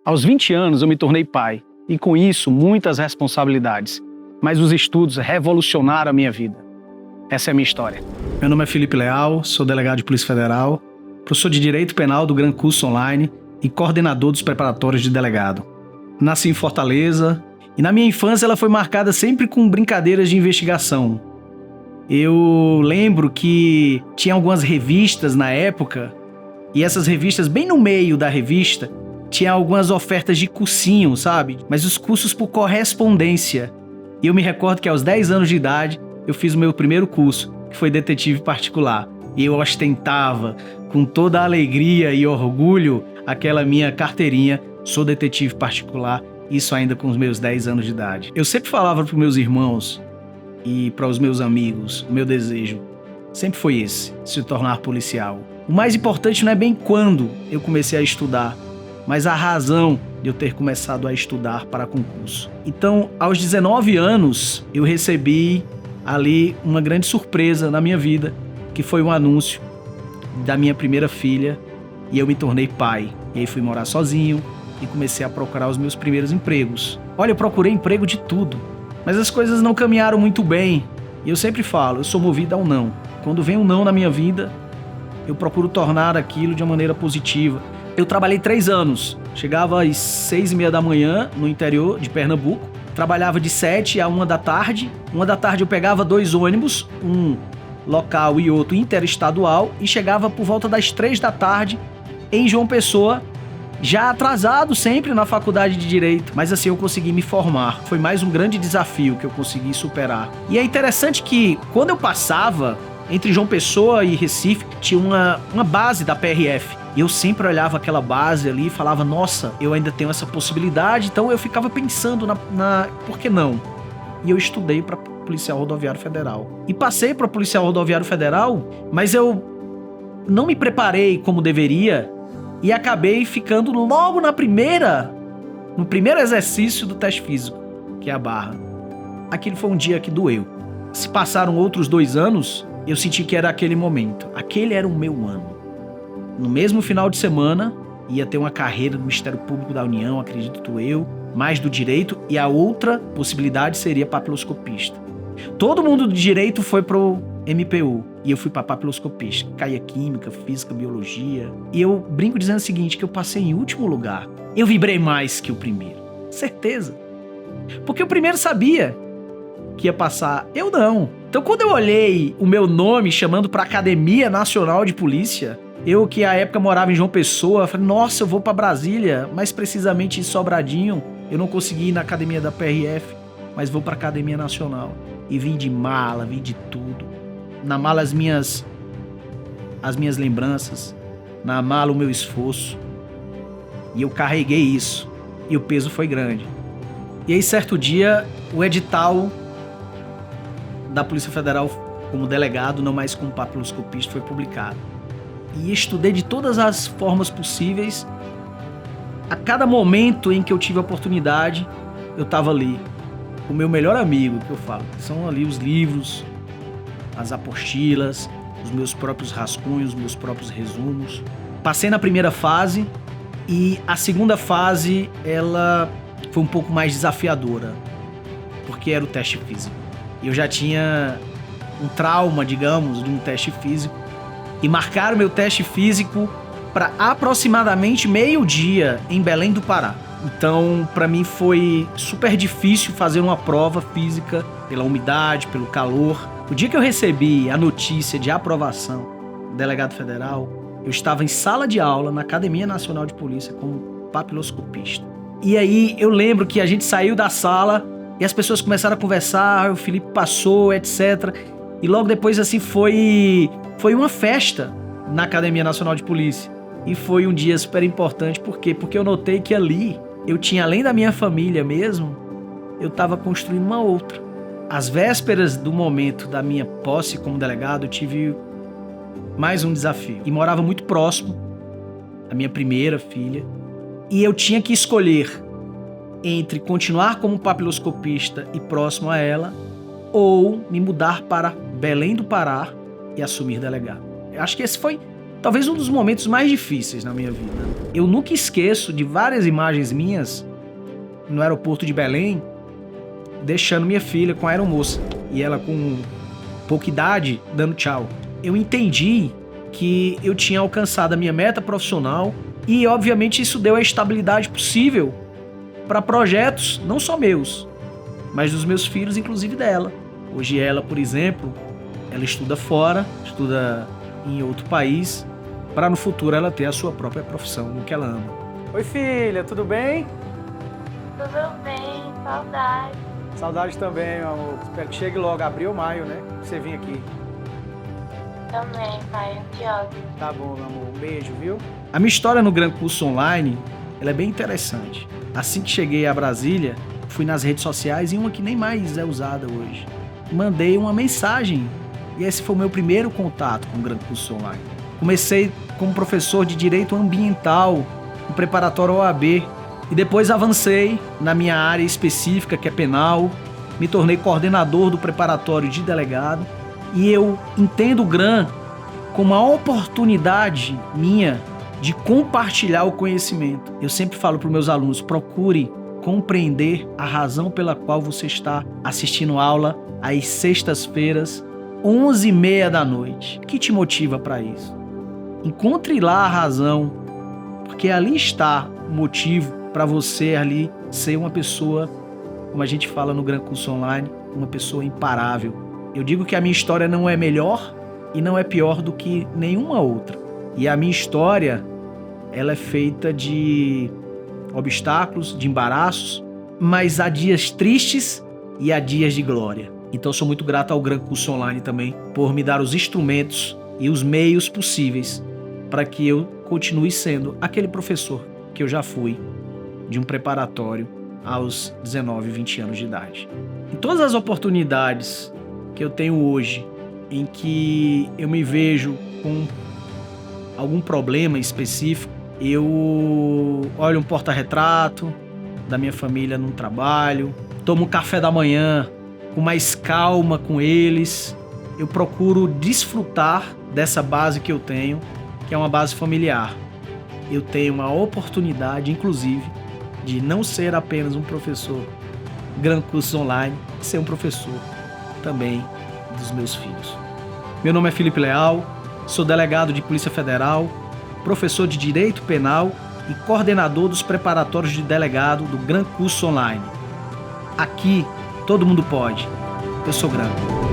Aos 20 anos eu me tornei pai e com isso muitas responsabilidades, mas os estudos revolucionaram a minha vida. Essa é a minha história. Meu nome é Felipe Leal, sou delegado de Polícia Federal, professor de Direito Penal do Gran Curso Online e coordenador dos preparatórios de delegado. Nasci em Fortaleza e na minha infância ela foi marcada sempre com brincadeiras de investigação. Eu lembro que tinha algumas revistas na época e essas revistas, bem no meio da revista, tinha algumas ofertas de cursinho, sabe? Mas os cursos por correspondência. E eu me recordo que aos 10 anos de idade eu fiz o meu primeiro curso, que foi detetive particular. E eu ostentava com toda a alegria e orgulho aquela minha carteirinha, sou detetive particular, isso ainda com os meus 10 anos de idade. Eu sempre falava para os meus irmãos e para os meus amigos, o meu desejo sempre foi esse, se tornar policial. O mais importante não é bem quando eu comecei a estudar, mas a razão de eu ter começado a estudar para concurso. Então, aos 19 anos, eu recebi ali uma grande surpresa na minha vida, que foi um anúncio da minha primeira filha, e eu me tornei pai. E aí fui morar sozinho e comecei a procurar os meus primeiros empregos. Olha, eu procurei emprego de tudo, mas as coisas não caminharam muito bem. E eu sempre falo, eu sou movido ao não. Quando vem um não na minha vida, eu procuro tornar aquilo de uma maneira positiva. Eu trabalhei 3 anos, chegava às 6h30 da manhã no interior de Pernambuco, trabalhava de 7 a 1 da tarde. 1 da tarde eu pegava 2 ônibus, um local e outro interestadual, e chegava por volta das 3 da tarde em João Pessoa, já atrasado sempre na faculdade de Direito, mas assim eu consegui me formar. Foi mais um grande desafio que eu consegui superar. E é interessante que quando eu passava entre João Pessoa e Recife, tinha uma base da PRF. E eu sempre olhava aquela base ali e falava, nossa, eu ainda tenho essa possibilidade. Então eu ficava pensando por que não? E eu estudei para Policial Rodoviário Federal. E passei para Policial Rodoviário Federal, mas eu não me preparei como deveria e acabei ficando logo no primeiro exercício do teste físico, que é a barra. Aquilo foi um dia que doeu. Se passaram outros 2 anos, eu senti que era aquele momento. Aquele era o meu ano. No mesmo final de semana, ia ter uma carreira no Ministério Público da União, acredito eu, mais do direito, e a outra possibilidade seria papiloscopista. Todo mundo do direito foi pro MPU, e eu fui para papiloscopista. Caía química, física, biologia. E eu brinco dizendo o seguinte, que eu passei em último lugar. Eu vibrei mais que o primeiro. Certeza. Porque o primeiro sabia que ia passar, eu não. Então quando eu olhei o meu nome chamando para Academia Nacional de Polícia, eu que à época morava em João Pessoa, falei, nossa, eu vou para Brasília, mais precisamente em Sobradinho. Eu não consegui ir na academia da PRF, mas vou para a Academia Nacional. E vim de mala, vim de tudo. Na mala as minhas lembranças, na mala o meu esforço. E eu carreguei isso, e o peso foi grande. E aí certo dia, o edital da Polícia Federal como delegado, não mais como papiloscopista, foi publicado. E estudei de todas as formas possíveis. A cada momento em que eu tive a oportunidade, eu estava ali. O meu melhor amigo, que eu falo, são ali os livros, as apostilas, os meus próprios rascunhos, os meus próprios resumos. Passei na primeira fase e a segunda fase, ela foi um pouco mais desafiadora, porque era o teste físico. Eu já tinha um trauma, digamos, de um teste físico. E marcaram meu teste físico para aproximadamente 12h em Belém do Pará. Então, para mim foi super difícil fazer uma prova física pela umidade, pelo calor. O dia que eu recebi a notícia de aprovação do delegado federal, eu estava em sala de aula na Academia Nacional de Polícia como papiloscopista. E aí eu lembro que a gente saiu da sala e as pessoas começaram a conversar, o Felipe passou, etc. E logo depois assim foi uma festa na Academia Nacional de Polícia. E foi um dia super importante, por quê? Porque eu notei que ali, eu tinha, além da minha família mesmo, eu estava construindo uma outra. Às vésperas do momento da minha posse como delegado, eu tive mais um desafio. E morava muito próximo da minha primeira filha. E eu tinha que escolher entre continuar como papiloscopista e próximo a ela, ou me mudar para Belém do Pará e assumir delegado. Eu acho que esse foi talvez um dos momentos mais difíceis na minha vida. Eu nunca esqueço de várias imagens minhas no aeroporto de Belém, deixando minha filha com a aeromoça e ela com pouca idade dando tchau. Eu entendi que eu tinha alcançado a minha meta profissional e, obviamente, isso deu a estabilidade possível para projetos não só meus, mas dos meus filhos, inclusive dela. Hoje ela, por exemplo, ela estuda fora, estuda em outro país, para no futuro ela ter a sua própria profissão, no que ela ama. Oi, filha, tudo bem? Tudo bem, saudade. Saudade também, meu amor. Espero que chegue logo, abril ou maio, né? Pra você vir aqui. Também, pai, ansiosa. Tá bom, meu amor. Um beijo, viu? A minha história no Gran Curso Online, ela é bem interessante. Assim que cheguei a Brasília, fui nas redes sociais e uma que nem mais é usada hoje. Mandei uma mensagem e esse foi o meu primeiro contato com o Gran Curso Online. Comecei como professor de Direito Ambiental no preparatório OAB e depois avancei na minha área específica, que é penal, me tornei coordenador do preparatório de delegado e eu entendo o GRAN como uma oportunidade minha de compartilhar o conhecimento. Eu sempre falo para os meus alunos, procure compreender a razão pela qual você está assistindo aula às sextas-feiras, 11h30 da noite. O que te motiva para isso? Encontre lá a razão, porque ali está o motivo para você ali ser uma pessoa, como a gente fala no Gran Curso Online, uma pessoa imparável. Eu digo que a minha história não é melhor e não é pior do que nenhuma outra. E a minha história, ela é feita de obstáculos, de embaraços, mas há dias tristes e há dias de glória. Então sou muito grato ao Gran Curso Online também por me dar os instrumentos e os meios possíveis para que eu continue sendo aquele professor que eu já fui de um preparatório aos 19, 20 anos de idade. Em todas as oportunidades que eu tenho hoje em que eu me vejo com algum problema específico, eu olho um porta-retrato da minha família no trabalho, tomo um café da manhã com mais calma com eles, eu procuro desfrutar dessa base que eu tenho, que é uma base familiar. Eu tenho uma oportunidade, inclusive, de não ser apenas um professor Gran Curso Online, ser um professor também dos meus filhos. Meu nome é Felipe Leal, sou delegado de Polícia Federal, professor de Direito Penal e coordenador dos preparatórios de delegado do Gran Curso Online. Aqui, todo mundo pode. Eu sou Gran.